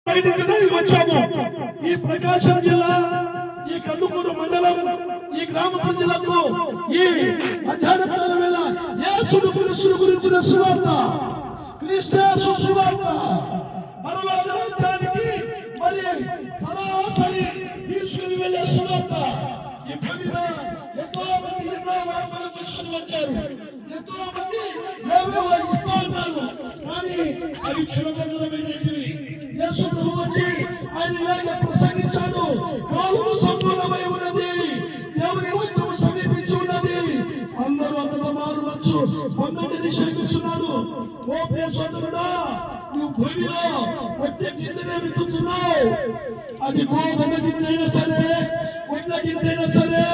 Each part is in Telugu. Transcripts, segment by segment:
ప్రకటించడానికి వచ్చాము. ఈ ప్రకాశం జిల్లా, ఈ కందుకూరు మండలం, ఈ గ్రామ ప్రజలకు ఈ మధ్యాహ్న కాలం వేళ యేసుడు క్రీస్తుని గురించిన సువార్త, క్రీస్తు సువార్త పరలోక రాజ్యానికి మరి సరాసరి తీసుకుని వెళ్ళే సువార్త. ఈ భూమిలో ఎంతో మంది ఎన్నో వార్తలు తీసుకుని వచ్చారు, ఎంతో మంది ఏవేవో ఇస్తా ఉన్నారు, కానీ అవి క్షణమైనటివి. యేసు ప్రభు వచ్చి ఆయన ఇలాగే ప్రసంగించాడు, కాలము సంపూర్ణమై ఉన్నది, దేవుని రాజ్యము సమీపించి ఉన్నది, అందరూ అంతటా మారవచ్చు పొందండి శ్రమిస్తున్నాడు. ఓ ప్రియ సోదరుడా, నువ్వు భూమిలో ఒట్టి గింజనే విత్తుతున్నావు, అది గోధుమ గింజైనా సరే ఒడ్ల గింజైనా సరే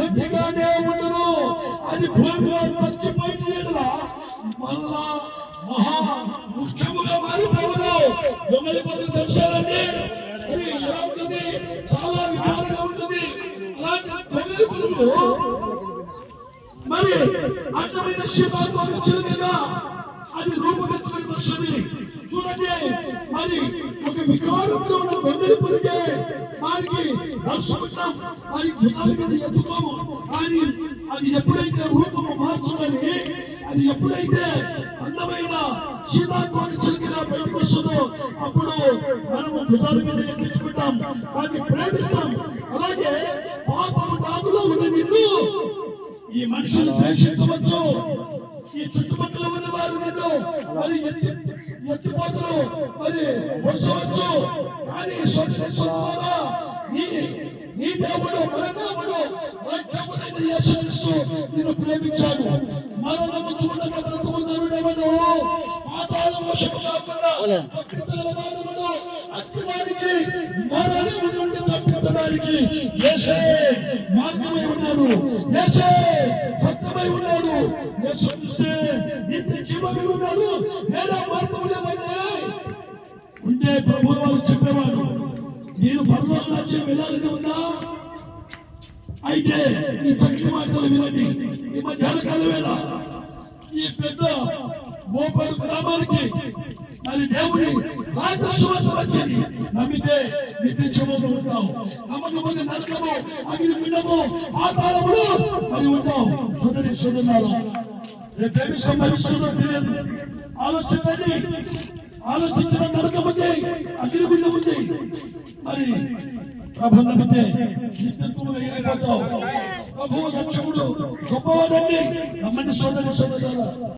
ఒట్టిగానే ఉండరు. అది భూమిలో చచ్చిపోయినట్లా మళ్ళా మహా వృక్షముగా మారిపోవదు. దొంగలి పనులు తెలిసారండి, అది ఎలా ఉంటుంది, చాలా విచారంగా ఉంటుంది. అలాంటి దొంగలి పనులు మరి అందమైన శివాలు ఒక చిలుకగా అది రూపమెత్తుకొని వస్తుంది. చూడండి, మరి ఒక వికారంలో ఉన్న దొంగలి పనికే దానికి దర్శకున్నాం, అది భుజాల మీద ఎత్తుకోము, కానీ అది ఎప్పుడైతే రూపము మార్చుకొని అది ఎప్పుడైతే అందమైన శీతాత్మక చిలికిగా బయటకు వస్తుందో అప్పుడు మనము భుజాల మీద ఎక్కించుకుంటాం, దాన్ని ప్రేమిస్తాం. అలాగే పాపము దాగులో ఉన్న నిన్ను ఈ మనుషులు ప్రేక్షించవచ్చు, ఈ చుట్టుపక్కల ఉన్న వారు నిన్ను మరి ఎత్తిపోతలు మరి వచ్చవచ్చు, కానీ సోదరులారా, నీ దేవుడు మన దేవుడు రాజ్యమునైన యేసుక్రీస్తు నిన్ను ప్రేమించాడు. మరణము చూడక బ్రతుకున్నాడు, పాతాళ మోక్షము కాకుండా తప్పించగలవాడు, అట్టివారికి మరణము నుండి తప్పించడానికి యేసే మార్గమై ఉన్నాడు, యేసే సత్యమై ఉన్నాడు, యేసుక్రీస్తే నిత్య జీవమై ఉన్నాడు. వేరే మార్గము లేదంటే ఉంటే ప్రభువు వారు చెప్పేవాడు, నేను పరలోక రాజ్యం వెళ్ళాలని ఉందా, అయితే ఈ చక్కటి మాటలు వినండి. ఈ మధ్యాహ్న కాలం వేళ ఈ పెద్ద మోపడు గ్రామానికి మరి దేవుని రాజస్వార్థ వచ్చింది. నమ్మితే నిత్య జీవము ఉంటావు, నమ్మకపోతే నరకము, అగ్ని పిండము, పాతాళములు మరి ఉంటావు. సోదరులారా, రేపేమి సంభవిస్తుందో తెలియదు. ఆలోచించండి, ఆలోచించిన నరకం ఉంది, అగ్నిగుండం ఉంది. మరి ప్రభు నమ్మితే నిత్యత్వంలో ఏమైపోతావు. ప్రభు రక్షకుడు గొప్పవాడండి, నమ్మండి సోదరులారా.